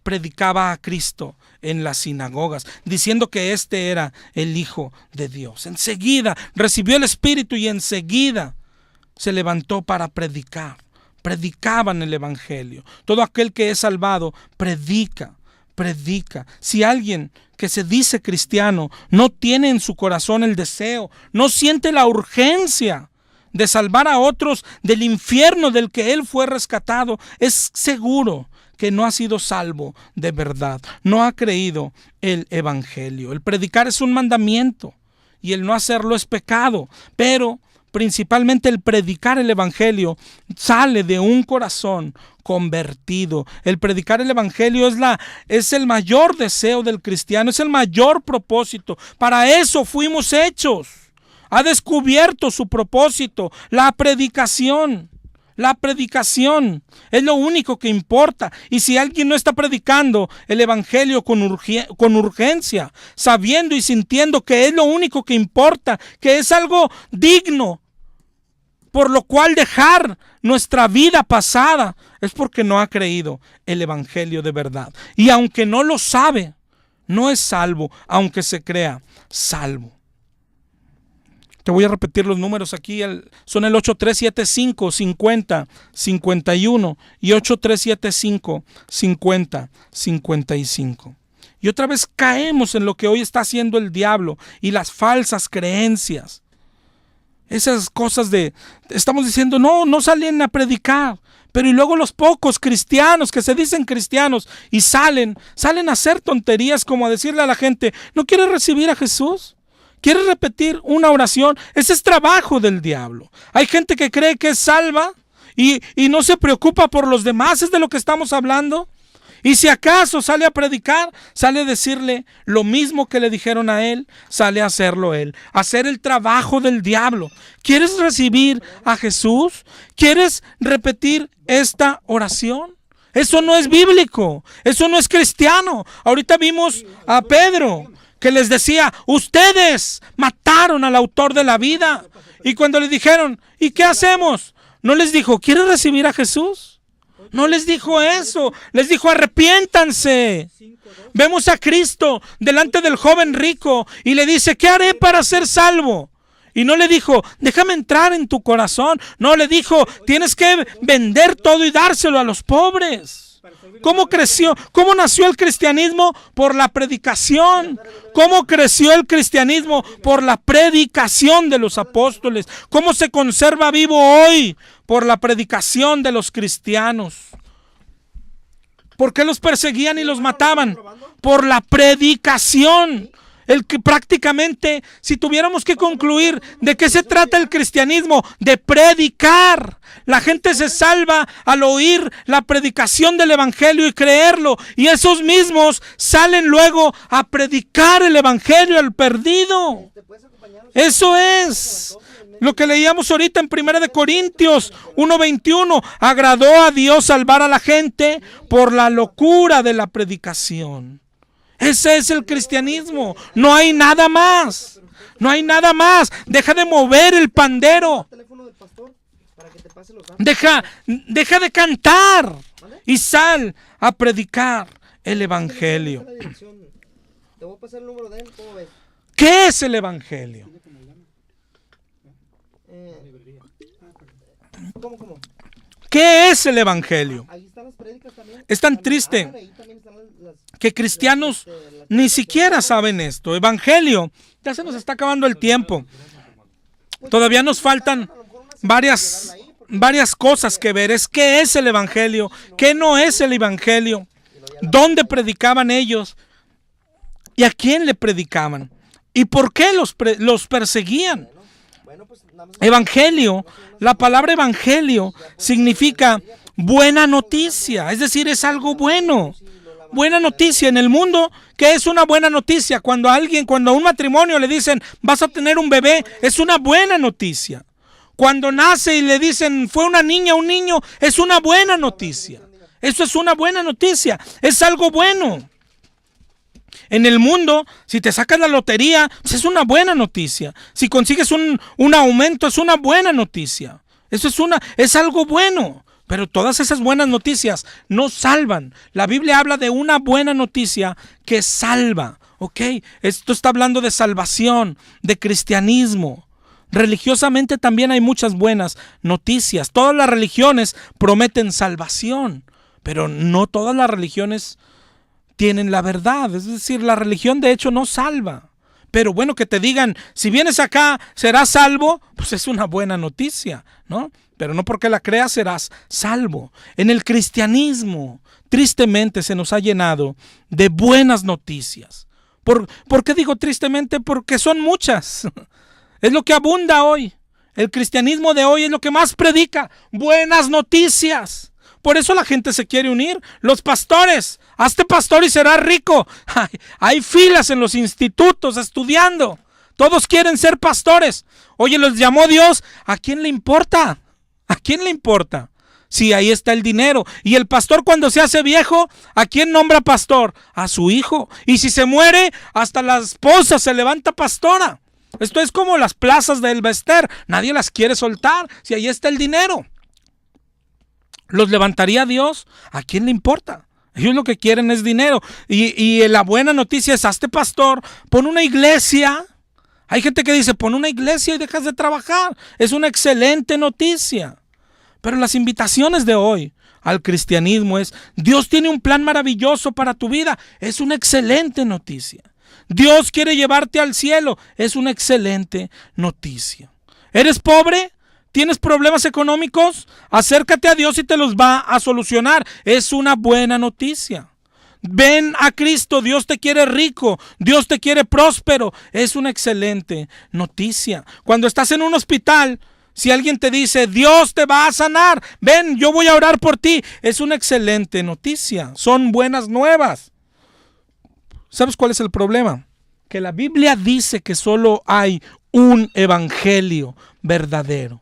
predicaba a Cristo en las sinagogas, diciendo que este era el Hijo de Dios. Enseguida recibió el Espíritu y enseguida se levantó para predicar. Predicaban el Evangelio. Todo aquel que es salvado predica. Si alguien que se dice cristiano no tiene en su corazón el deseo, no siente la urgencia de salvar a otros del infierno del que él fue rescatado, es seguro que no ha sido salvo de verdad, no ha creído el Evangelio. El predicar es un mandamiento y el no hacerlo es pecado, pero principalmente el predicar el Evangelio sale de un corazón convertido. El predicar el Evangelio es el mayor deseo del cristiano, es el mayor propósito. Para eso fuimos hechos. Ha descubierto su propósito, la predicación. La predicación es lo único que importa. Y si alguien no está predicando el Evangelio con urgencia, sabiendo y sintiendo que es lo único que importa, que es algo digno, por lo cual dejar nuestra vida pasada, es porque no ha creído el Evangelio de verdad. Y aunque no lo sabe, no es salvo, aunque se crea salvo. Te voy a repetir los números aquí, son el 8375-50-51 y 8375-50-55. Y otra vez caemos en lo que hoy está haciendo el diablo y las falsas creencias. Esas cosas estamos diciendo, no salen a predicar, pero y luego los pocos cristianos que se dicen cristianos y salen a hacer tonterías como a decirle a la gente: ¿no quieres recibir a Jesús? ¿Quieres repetir una oración? Ese es trabajo del diablo. Hay gente que cree que es salva y no se preocupa por los demás, es de lo que estamos hablando. Y si acaso sale a predicar, sale a decirle lo mismo que le dijeron a él, sale a hacerlo él, hacer el trabajo del diablo. ¿Quieres recibir a Jesús? ¿Quieres repetir esta oración? Eso no es bíblico, eso no es cristiano. Ahorita vimos a Pedro que les decía, ustedes mataron al autor de la vida. Y cuando le dijeron, ¿y qué hacemos? No les dijo, ¿quieres recibir a Jesús? No les dijo eso, les dijo arrepiéntanse. Vemos a Cristo delante del joven rico y le dice, ¿qué haré para ser salvo? Y no le dijo, déjame entrar en tu corazón. No, le dijo, tienes que vender todo y dárselo a los pobres. ¿Cómo creció? ¿Cómo nació el cristianismo? Por la predicación. ¿Cómo creció el cristianismo? Por la predicación de los apóstoles. ¿Cómo se conserva vivo hoy? Por la predicación de los cristianos. ¿Por qué los perseguían y los mataban? Por la predicación. El que prácticamente, si tuviéramos que concluir de qué se trata el cristianismo, de predicar. La gente se salva al oír la predicación del evangelio y creerlo. Y esos mismos salen luego a predicar el evangelio al perdido. Eso es lo que leíamos ahorita en 1 Corintios 1:21. Agradó a Dios salvar a la gente por la locura de la predicación. Ese es el cristianismo. No hay nada más. No hay nada más. Deja de mover el pandero. Deja de cantar y sal a predicar el evangelio. ¿Qué es el evangelio? ¿Qué es el evangelio? Es tan triste que cristianos ni siquiera saben esto. Evangelio, ya se nos está acabando el tiempo. Todavía nos faltan varias cosas que ver. ¿Qué es el evangelio? ¿Qué no es el evangelio? ¿Dónde predicaban ellos? ¿Y a quién le predicaban? ¿Y por qué los perseguían? Evangelio, la palabra evangelio significa buena noticia, es decir, es algo bueno. Buena noticia en el mundo. ¿Qué es una buena noticia? Cuando a un matrimonio le dicen vas a tener un bebé, es una buena noticia. Cuando nace y le dicen fue una niña, un niño, es una buena noticia. Eso es una buena noticia, es algo bueno. En el mundo, si te sacas la lotería, pues es una buena noticia. Si consigues un aumento, es una buena noticia. Eso es algo bueno. Pero todas esas buenas noticias no salvan. La Biblia habla de una buena noticia que salva. ¿Ok? Esto está hablando de salvación, de cristianismo. Religiosamente también hay muchas buenas noticias. Todas las religiones prometen salvación, pero no todas las religiones tienen la verdad. Es decir, la religión de hecho no salva. Pero bueno, que te digan, si vienes acá serás salvo, pues es una buena noticia, ¿no? Pero no porque la creas serás salvo. En el cristianismo, tristemente se nos ha llenado de buenas noticias. ¿Por qué digo tristemente? Porque son muchas. Es lo que abunda hoy. El cristianismo de hoy es lo que más predica. Buenas noticias. Por eso la gente se quiere unir. Los pastores, hazte pastor y serás rico. Hay filas en los institutos estudiando. Todos quieren ser pastores. Oye, los llamó Dios. ¿A quién le importa? ¿A quién le importa? Sí, ahí está el dinero. Y el pastor cuando se hace viejo, ¿a quién nombra pastor? A su hijo. Y si se muere, hasta la esposa se levanta pastora. Esto es como las plazas de Elba Ester. Nadie las quiere soltar. Si ahí está el dinero. ¿Los levantaría Dios? ¿A quién le importa? Ellos lo que quieren es dinero. Y la buena noticia es, hazte pastor, pon una iglesia. Hay gente que dice, pon una iglesia y dejas de trabajar. Es una excelente noticia. Pero las invitaciones de hoy al cristianismo es, Dios tiene un plan maravilloso para tu vida. Es una excelente noticia. Dios quiere llevarte al cielo. Es una excelente noticia. ¿Eres pobre? ¿Tienes problemas económicos? Acércate a Dios y te los va a solucionar. Es una buena noticia. Ven a Cristo, Dios te quiere rico, Dios te quiere próspero. Es una excelente noticia. Cuando estás en un hospital, Si alguien te dice, Dios te va a sanar, ven, yo voy a orar por ti, es una excelente noticia, son buenas nuevas. ¿Sabes cuál es el problema? Que la Biblia dice que solo hay un evangelio verdadero,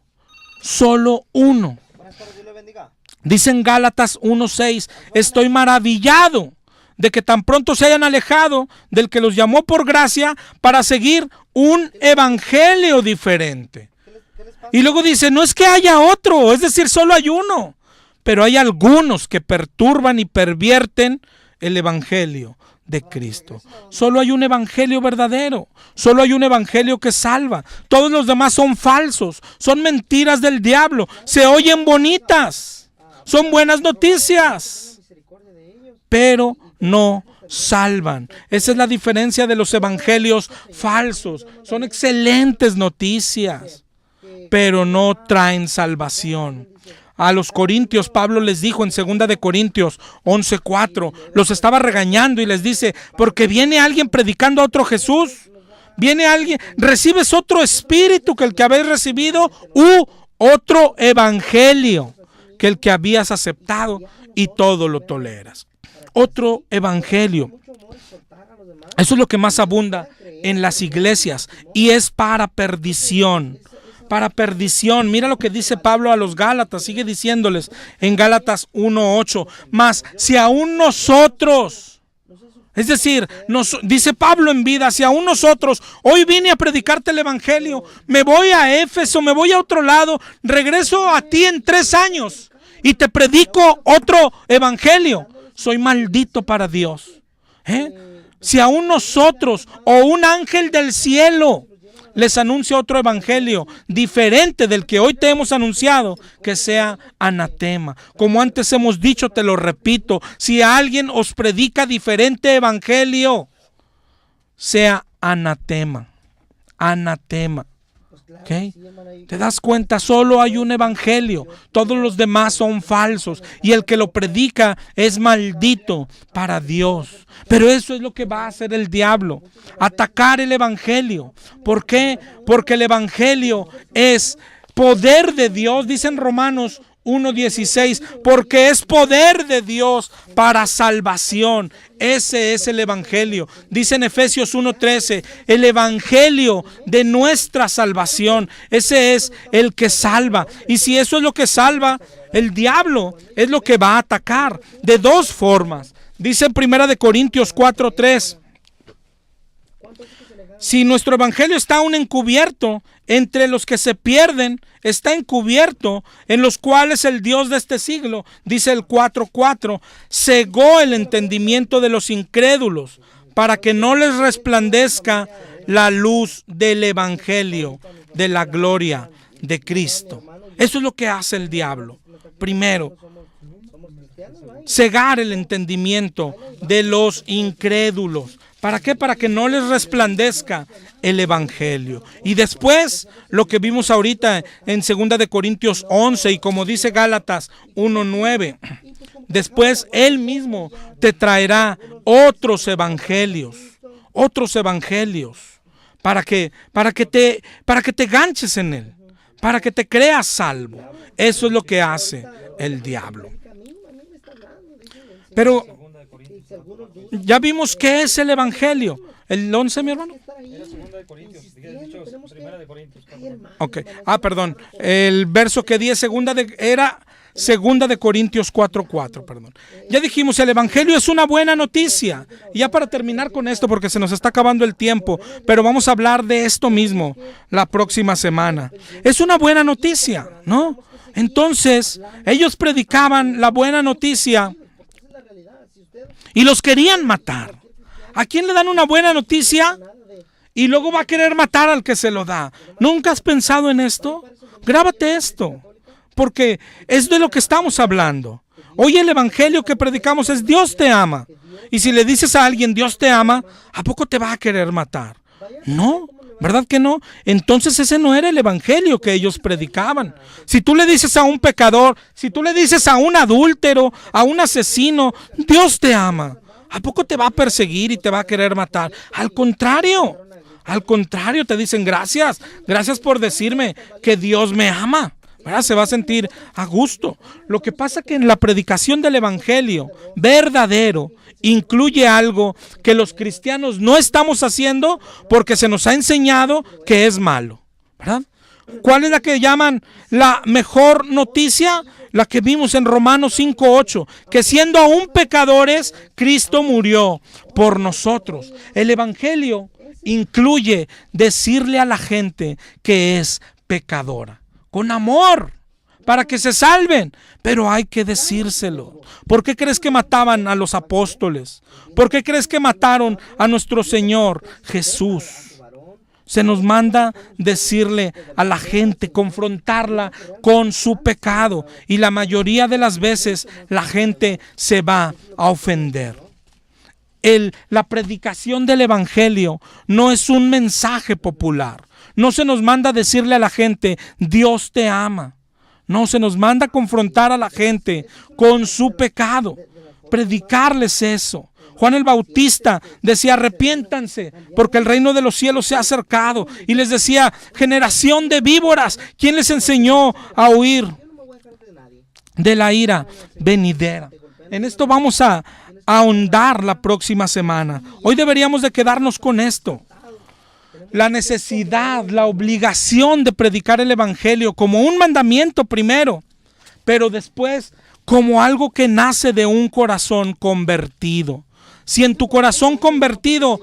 solo uno. Dice en Gálatas 1:6, estoy maravillado de que tan pronto se hayan alejado del que los llamó por gracia para seguir un evangelio diferente. Y luego dice, no es que haya otro, es decir, solo hay uno, pero hay algunos que perturban y pervierten el evangelio de Cristo. Solo hay un evangelio verdadero, solo hay un evangelio que salva. Todos los demás son falsos, son mentiras del diablo, se oyen bonitas, son buenas noticias, pero no salvan. Esa es la diferencia de los evangelios falsos. Son excelentes noticias, pero no traen salvación. A los corintios, Pablo les dijo en 2 de Corintios 11:4, los estaba regañando y les dice, porque viene alguien predicando a otro Jesús, viene alguien, recibes otro espíritu que el que habéis recibido, u otro evangelio que el que habías aceptado, y todo lo toleras. Otro evangelio. Eso es lo que más abunda en las iglesias y es para perdición. Para perdición. Mira lo que dice Pablo a los Gálatas, sigue diciéndoles en Gálatas 1:8, mas si aún nosotros, es decir, dice Pablo en vida, si aún nosotros, hoy vine a predicarte el evangelio, me voy a Éfeso, me voy a otro lado, regreso a ti en 3 años y te predico otro evangelio, soy maldito para Dios. Si aún nosotros o un ángel del cielo les anuncia otro evangelio diferente del que hoy te hemos anunciado, que sea anatema. Como antes hemos dicho, te lo repito, si alguien os predica diferente evangelio, sea anatema. Anatema. ¿Okay? ¿Te das cuenta? Solo hay un evangelio, todos los demás son falsos y el que lo predica es maldito para Dios. Pero eso es lo que va a hacer el diablo, atacar el evangelio. ¿Por qué? Porque el evangelio es poder de Dios, dice en Romanos 1:16, porque es poder de Dios para salvación. Ese es el evangelio. Dice en Efesios 1:13, el evangelio de nuestra salvación. Ese es el que salva. Y si eso es lo que salva, el diablo es lo que va a atacar de 2 formas. Dice en 1 de Corintios 4:3, si nuestro evangelio está aún encubierto entre los que se pierden, está encubierto, en los cuales el Dios de este siglo, dice el 4:4, cegó el entendimiento de los incrédulos para que no les resplandezca la luz del evangelio de la gloria de Cristo. Eso es lo que hace el diablo. Primero, cegar el entendimiento de los incrédulos. ¿Para qué? Para que no les resplandezca el evangelio. Y después, lo que vimos ahorita en 2 de Corintios 11 y como dice Gálatas 1:9, después Él mismo te traerá otros evangelios, para que te ganches en Él, para que te creas salvo. Eso es lo que hace el diablo. Pero ya vimos qué es el evangelio. ¿El 11, mi hermano? Ok. Perdón. El verso que di era 2 de Corintios 4:4, perdón. Ya dijimos, el evangelio es una buena noticia. Y ya para terminar con esto, porque se nos está acabando el tiempo, pero vamos a hablar de esto mismo la próxima semana. Es una buena noticia, ¿no? Entonces, ellos predicaban la buena noticia y los querían matar. ¿A quién le dan una buena noticia? Y luego va a querer matar al que se lo da. ¿Nunca has pensado en esto? Grábate esto, porque es de lo que estamos hablando. Hoy el evangelio que predicamos es Dios te ama. Y si le dices a alguien Dios te ama, ¿a poco te va a querer matar? No, ¿verdad que no? Entonces ese no era el evangelio que ellos predicaban. Si tú le dices a un pecador, si tú le dices a un adúltero, a un asesino, Dios te ama, ¿a poco te va a perseguir y te va a querer matar? Al contrario, Al contrario, te dicen gracias por decirme que Dios me ama. ¿Verdad? Se va a sentir a gusto. Lo que pasa que en la predicación del evangelio verdadero incluye algo que los cristianos no estamos haciendo porque se nos ha enseñado que es malo, ¿verdad? ¿Cuál es la que llaman la mejor noticia? La que vimos en Romanos 5:8, que siendo aún pecadores, Cristo murió por nosotros. El evangelio incluye decirle a la gente que es pecadora, con amor, para que se salven, pero hay que decírselo. ¿Por qué crees que mataban a los apóstoles? ¿Por qué crees que mataron a nuestro Señor Jesús? Se nos manda decirle a la gente, confrontarla con su pecado, y la mayoría de las veces la gente se va a ofender. La predicación del evangelio no es un mensaje popular. No se nos manda decirle a la gente, Dios te ama. No, se nos manda confrontar a la gente con su pecado, predicarles eso. Juan el Bautista decía, arrepiéntanse, porque el reino de los cielos se ha acercado. Y les decía, generación de víboras, ¿quién les enseñó a huir de la ira venidera? En esto vamos a ahondar la próxima semana. Hoy deberíamos de quedarnos con esto. La necesidad, la obligación de predicar el evangelio como un mandamiento primero, pero después como algo que nace de un corazón convertido. Si en tu corazón convertido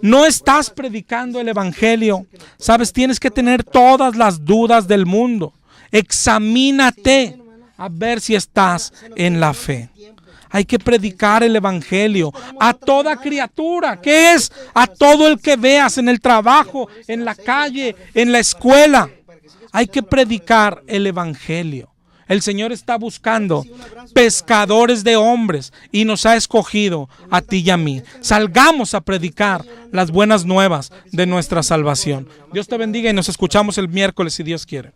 no estás predicando el evangelio, sabes, tienes que tener todas las dudas del mundo. Examínate a ver si estás en la fe. Hay que predicar el evangelio a toda criatura. ¿Qué es? A todo el que veas en el trabajo, en la calle, en la escuela. Hay que predicar el evangelio. El Señor está buscando pescadores de hombres y nos ha escogido a ti y a mí. Salgamos a predicar las buenas nuevas de nuestra salvación. Dios te bendiga y nos escuchamos el miércoles si Dios quiere.